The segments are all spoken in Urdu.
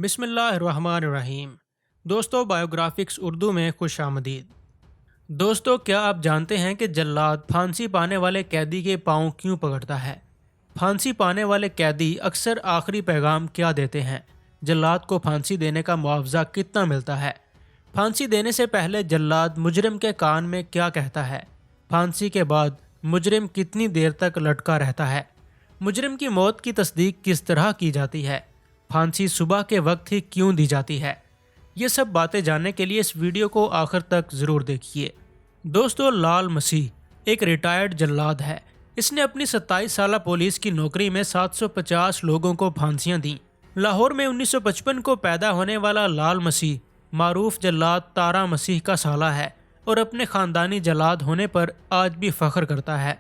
بسم اللہ الرحمن الرحیم۔ دوستو، بایوگرافکس اردو میں خوش آمدید۔ دوستو، کیا آپ جانتے ہیں کہ جلاد پھانسی پانے والے قیدی کے پاؤں کیوں پکڑتا ہے؟ پھانسی پانے والے قیدی اکثر آخری پیغام کیا دیتے ہیں؟ جلاد کو پھانسی دینے کا معاوضہ کتنا ملتا ہے؟ پھانسی دینے سے پہلے جلاد مجرم کے کان میں کیا کہتا ہے؟ پھانسی کے بعد مجرم کتنی دیر تک لٹکا رہتا ہے؟ مجرم کی موت کی تصدیق کس طرح کی جاتی ہے؟ پھانسی صبح کے وقت ہی کیوں دی جاتی ہے؟ یہ سب باتیں جاننے کے لیے اس ویڈیو کو آخر تک ضرور دیکھیے۔ دوستو، لال مسیح ایک ریٹائرڈ جلاد ہے۔ اس نے اپنی 27 سالہ پولیس کی نوکری میں 750 لوگوں کو پھانسیاں دیں۔ لاہور میں 1955 کو پیدا ہونے والا لال مسیح معروف جلاد تارا مسیح کا سالہ ہے اور اپنے خاندانی جلاد ہونے پر آج بھی فخر کرتا ہے۔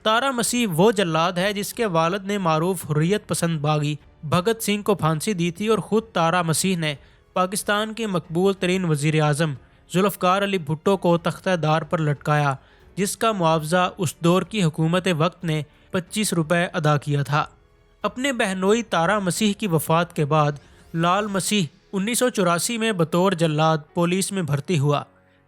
تارا مسیح وہ جلاد ہے جس کے والد نے معروف حریت پسند باغی بھگت سنگھ کو پھانسی دی تھی، اور خود تارا مسیح نے پاکستان کے مقبول ترین وزیر اعظم ذوالفقار علی بھٹو کو تختہ دار پر لٹکایا، جس کا معاوضہ اس دور کی حکومت وقت نے 25 روپے ادا کیا تھا۔ اپنے بہنوئی تارا مسیح کی وفات کے بعد لال مسیح 1984 میں بطور جلاد پولیس میں بھرتی ہوا۔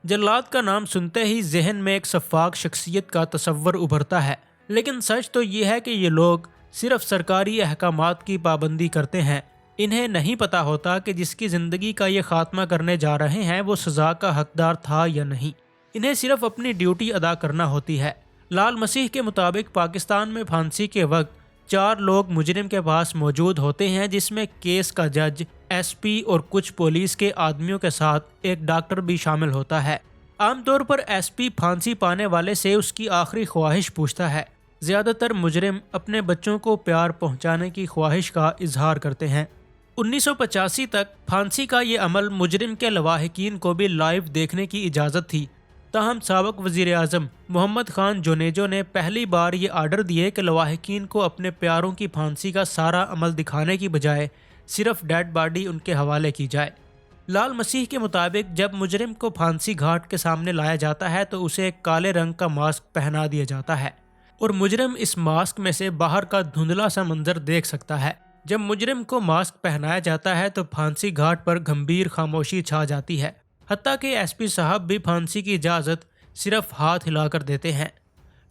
جلاد کا نام سنتے ہی ذہن میں ایک سفاک شخصیت کا تصور ابھرتا ہے، لیکن سچ تو یہ ہے کہ یہ لوگ صرف سرکاری احکامات کی پابندی کرتے ہیں۔ انہیں نہیں پتہ ہوتا کہ جس کی زندگی کا یہ خاتمہ کرنے جا رہے ہیں وہ سزا کا حقدار تھا یا نہیں۔ انہیں صرف اپنی ڈیوٹی ادا کرنا ہوتی ہے۔ لال مسیح کے مطابق پاکستان میں پھانسی کے وقت 4 لوگ مجرم کے پاس موجود ہوتے ہیں، جس میں کیس کا جج، ایس پی اور کچھ پولیس کے آدمیوں کے ساتھ ایک ڈاکٹر بھی شامل ہوتا ہے۔ عام طور پر ایس پی پھانسی پانے والے سے اس کی آخری خواہش پوچھتا ہے۔ زیادہ تر مجرم اپنے بچوں کو پیار پہنچانے کی خواہش کا اظہار کرتے ہیں۔ 1985 تک پھانسی کا یہ عمل مجرم کے لواحقین کو بھی لائیو دیکھنے کی اجازت تھی، تاہم سابق وزیر اعظم محمد خان جونیجو نے پہلی بار یہ آرڈر دیے کہ لواحقین کو اپنے پیاروں کی پھانسی کا سارا عمل دکھانے کی بجائے صرف ڈیڈ باڈی ان کے حوالے کی جائے۔ لال مسیح کے مطابق جب مجرم کو پھانسی گھاٹ کے سامنے لایا جاتا ہے تو اسے ایک کالے رنگ کا ماسک پہنا دیا جاتا ہے، اور مجرم اس ماسک میں سے باہر کا دھندلا سا منظر دیکھ سکتا ہے۔ جب مجرم کو ماسک پہنایا جاتا ہے تو پھانسی گھاٹ پر گھمبیر خاموشی چھا جاتی ہے، حتیٰ کہ ایس پی صاحب بھی پھانسی کی اجازت صرف ہاتھ ہلا کر دیتے ہیں۔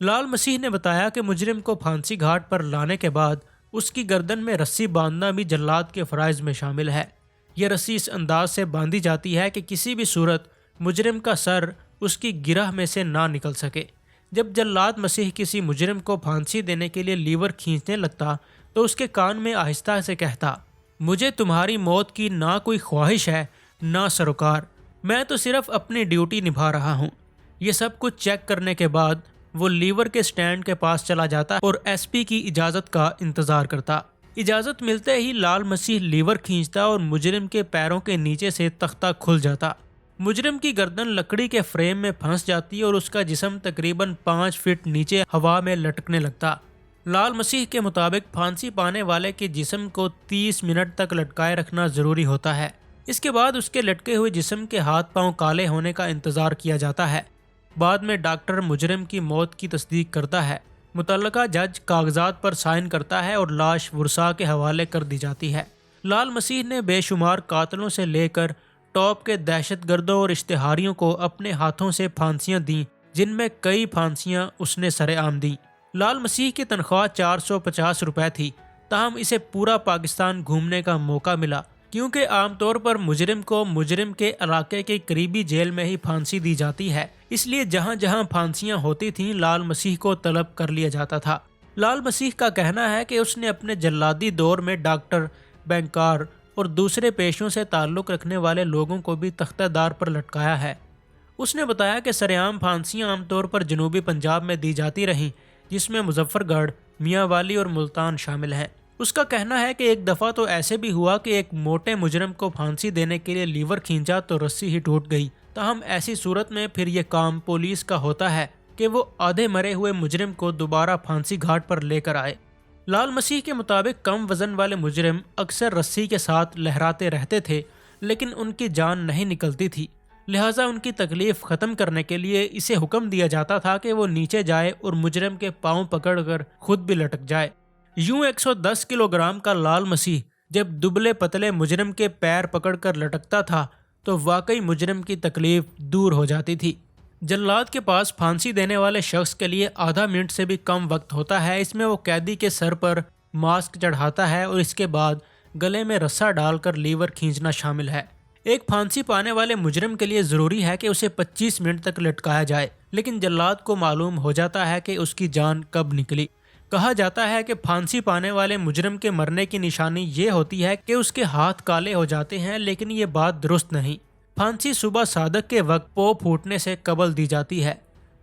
لال مسیح نے بتایا کہ مجرم کو پھانسی گھاٹ پر لانے کے بعد اس کی گردن میں رسی باندھنا بھی جلاد کے فرائض میں شامل ہے۔ یہ رسی اس انداز سے باندھی جاتی ہے کہ کسی بھی صورت مجرم کا سر اس کی گرہ میں سے نہ نکل سکے۔ جب جلاد مسیح کسی مجرم کو پھانسی دینے کے لیے لیور کھینچنے لگتا تو اس کے کان میں آہستہ سے کہتا، مجھے تمہاری موت کی نہ کوئی خواہش ہے نہ سروکار، میں تو صرف اپنی ڈیوٹی نبھا رہا ہوں۔ یہ سب کچھ چیک کرنے کے بعد وہ لیور کے سٹینڈ کے پاس چلا جاتا اور ایس پی کی اجازت کا انتظار کرتا۔ اجازت ملتے ہی لال مسیح لیور کھینچتا اور مجرم کے پیروں کے نیچے سے تختہ کھل جاتا۔ مجرم کی گردن لکڑی کے فریم میں پھنس جاتی اور اس کا جسم تقریباً 5 فٹ نیچے ہوا میں لٹکنے لگتا۔ لال مسیح کے مطابق پھانسی پانے والے کے جسم کو 30 منٹ تک لٹکائے رکھنا ضروری ہوتا ہے۔ اس کے بعد اس کے لٹکے ہوئے جسم کے ہاتھ پاؤں کالے ہونے کا انتظار کیا جاتا ہے۔ بعد میں ڈاکٹر مجرم کی موت کی تصدیق کرتا ہے۔ متعلقہ جج کاغذات پر سائن کرتا ہے اور لاش ورثاء کے حوالے کر دی جاتی ہے۔ لال مسیح نے بے شمار قاتلوں سے لے کر ٹاپ کے دہشت گردوں اور اشتہاریوں کو اپنے ہاتھوں سے پھانسیاں دیں، جن میں کئی پھانسیاں اس نے سرِ عام دیں۔ لال مسیح کی تنخواہ 450 روپے تھی، تاہم اسے پورا پاکستان گھومنے کا موقع ملا، کیونکہ عام طور پر مجرم کو مجرم کے علاقے کے قریبی جیل میں ہی پھانسی دی جاتی ہے، اس لیے جہاں جہاں پھانسیاں ہوتی تھیں لال مسیح کو طلب کر لیا جاتا تھا۔ لال مسیح کا کہنا ہے کہ اس نے اپنے جلادی دور میں ڈاکٹر، بینکار اور دوسرے پیشوں سے تعلق رکھنے والے لوگوں کو بھی تختہ دار پر لٹکایا ہے۔ اس نے بتایا کہ سرعام پھانسیاں عام طور پر جنوبی پنجاب میں دی جاتی رہیں، جس میں مظفر گڑھ، میاں والی اور ملتان شامل ہیں۔ اس کا کہنا ہے کہ ایک دفعہ تو ایسے بھی ہوا کہ ایک موٹے مجرم کو پھانسی دینے کے لیے لیور کھینچا تو رسی ہی ٹوٹ گئی، تاہم ایسی صورت میں پھر یہ کام پولیس کا ہوتا ہے کہ وہ آدھے مرے ہوئے مجرم کو دوبارہ پھانسی گھاٹ پر لے کر آئے۔ لال مسیح کے مطابق کم وزن والے مجرم اکثر رسی کے ساتھ لہراتے رہتے تھے، لیکن ان کی جان نہیں نکلتی تھی، لہٰذا ان کی تکلیف ختم کرنے کے لیے اسے حکم دیا جاتا تھا کہ وہ نیچے جائے اور مجرم کے پاؤں پکڑ کر خود بھی لٹک جائے۔ یوں 110 کلو گرام کا لال مسیح جب دبلے پتلے مجرم کے پیر پکڑ کر لٹکتا تھا تو واقعی مجرم کی تکلیف دور ہو جاتی تھی۔ جلاد کے پاس پھانسی دینے والے شخص کے لیے آدھا منٹ سے بھی کم وقت ہوتا ہے۔ اس میں وہ قیدی کے سر پر ماسک چڑھاتا ہے اور اس کے بعد گلے میں رسا ڈال کر لیور کھینچنا شامل ہے۔ ایک پھانسی پانے والے مجرم کے لیے ضروری ہے کہ اسے 25 منٹ تک لٹکایا جائے، لیکن جلاد کو معلوم ہو جاتا ہے کہ اس کی جان کب نکلی۔ کہا جاتا ہے کہ پھانسی پانے والے مجرم کے مرنے کی نشانی یہ ہوتی ہے کہ اس کے ہاتھ کالے ہو جاتے ہیں، لیکن یہ بات درست نہیں۔ پھانسی صبح صادق کے وقت پو پھوٹنے سے قبل دی جاتی ہے۔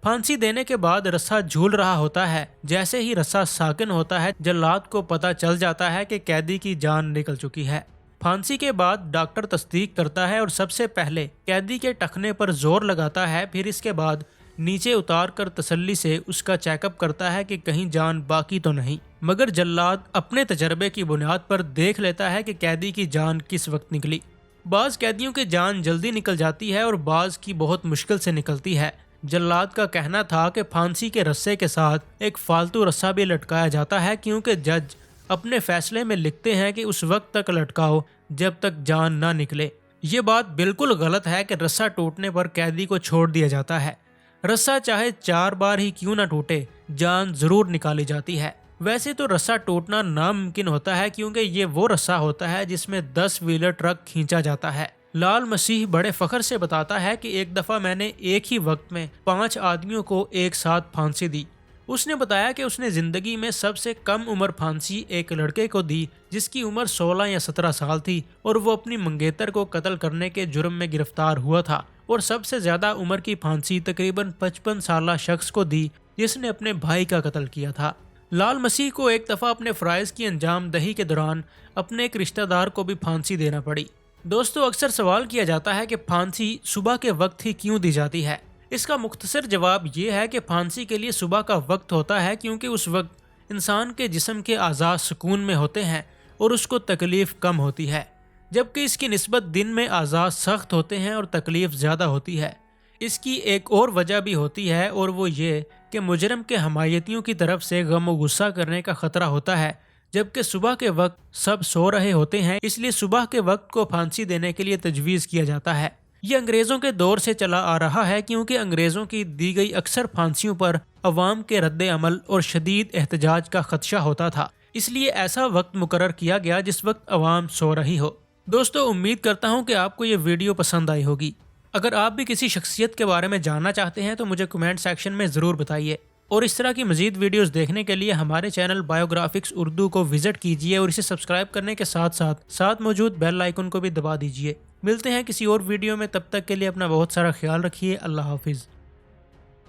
پھانسی دینے کے بعد رسا جھول رہا ہوتا ہے۔ جیسے ہی رسا ساکن ہوتا ہے، جلاد کو پتہ چل جاتا ہے کہ قیدی کی جان نکل چکی ہے۔ پھانسی کے بعد ڈاکٹر تصدیق کرتا ہے اور سب سے پہلے قیدی کے ٹخنے پر زور لگاتا ہے، پھر اس کے بعد نیچے اتار کر تسلی سے اس کا چیک اپ کرتا ہے کہ کہیں جان باقی تو نہیں، مگر جلاد اپنے تجربے کی بنیاد پر دیکھ لیتا ہے کہ قیدی کی جان کس وقت نکلی۔ بعض قیدیوں کی جان جلدی نکل جاتی ہے اور بعض کی بہت مشکل سے نکلتی ہے۔ جلاد کا کہنا تھا کہ پھانسی کے رسے کے ساتھ ایک فالتو رسا بھی لٹکایا جاتا ہے، کیونکہ جج اپنے فیصلے میں لکھتے ہیں کہ اس وقت تک لٹکاؤ جب تک جان نہ نکلے۔ یہ بات بالکل غلط ہے کہ رسا ٹوٹنے پر قیدی کو چھوڑ دیا جاتا ہے۔ رسا چاہے 4 بار ہی کیوں نہ ٹوٹے، جان ضرور نکالی جاتی ہے۔ ویسے تو رسا ٹوٹنا ناممکن ہوتا ہے، کیونکہ یہ وہ رسا ہوتا ہے جس میں 10 ویلر ٹرک کھینچا جاتا ہے۔ لال مسیح بڑے فخر سے بتاتا ہے کہ ایک دفعہ میں نے ایک ہی وقت میں 5 آدمیوں کو ایک ساتھ پھانسی دی۔ اس نے بتایا کہ اس نے زندگی میں سب سے کم عمر پھانسی ایک لڑکے کو دی جس کی عمر 16 یا 17 سال تھی، اور وہ اپنی منگیتر کو قتل کرنے کے جرم میں گرفتار ہوا تھا، اور سب سے زیادہ عمر کی پھانسی تقریباً 55 سالہ شخص کو دی جس نے اپنے بھائی کا قتل کیا تھا۔ لال مسیح کو ایک دفعہ اپنے فرائض کی انجام دہی کے دوران اپنے ایک رشتہ دار کو بھی پھانسی دینا پڑی۔ دوستو، اکثر سوال کیا جاتا ہے کہ پھانسی صبح کے وقت ہی کیوں دی جاتی ہے؟ اس کا مختصر جواب یہ ہے کہ پھانسی کے لیے صبح کا وقت ہوتا ہے، کیونکہ اس وقت انسان کے جسم کے اعضاء سکون میں ہوتے ہیں اور اس کو تکلیف کم ہوتی ہے، جبکہ اس کی نسبت دن میں اعضاء سخت ہوتے ہیں اور تکلیف زیادہ ہوتی ہے۔ اس کی ایک اور وجہ بھی ہوتی ہے، اور وہ یہ کہ مجرم کے حمایتیوں کی طرف سے غم و غصہ کرنے کا خطرہ ہوتا ہے، جبکہ صبح کے وقت سب سو رہے ہوتے ہیں، اس لیے صبح کے وقت کو پھانسی دینے کے لیے تجویز کیا جاتا ہے۔ یہ انگریزوں کے دور سے چلا آ رہا ہے، کیونکہ انگریزوں کی دی گئی اکثر پھانسیوں پر عوام کے رد عمل اور شدید احتجاج کا خدشہ ہوتا تھا، اس لیے ایسا وقت مقرر کیا گیا جس وقت عوام سو رہی ہو۔ دوستو، امید کرتا ہوں کہ آپ کو یہ ویڈیو پسند آئی ہوگی۔ اگر آپ بھی کسی شخصیت کے بارے میں جاننا چاہتے ہیں تو مجھے کمنٹ سیکشن میں ضرور بتائیے، اور اس طرح کی مزید ویڈیوز دیکھنے کے لیے ہمارے چینل بایوگرافکس اردو کو وزٹ کیجیے، اور اسے سبسکرائب کرنے کے ساتھ موجود بیل آئیکن کو بھی دبا دیجیے۔ ملتے ہیں کسی اور ویڈیو میں، تب تک کے لیے اپنا بہت سارا خیال رکھیے۔ اللہ حافظ۔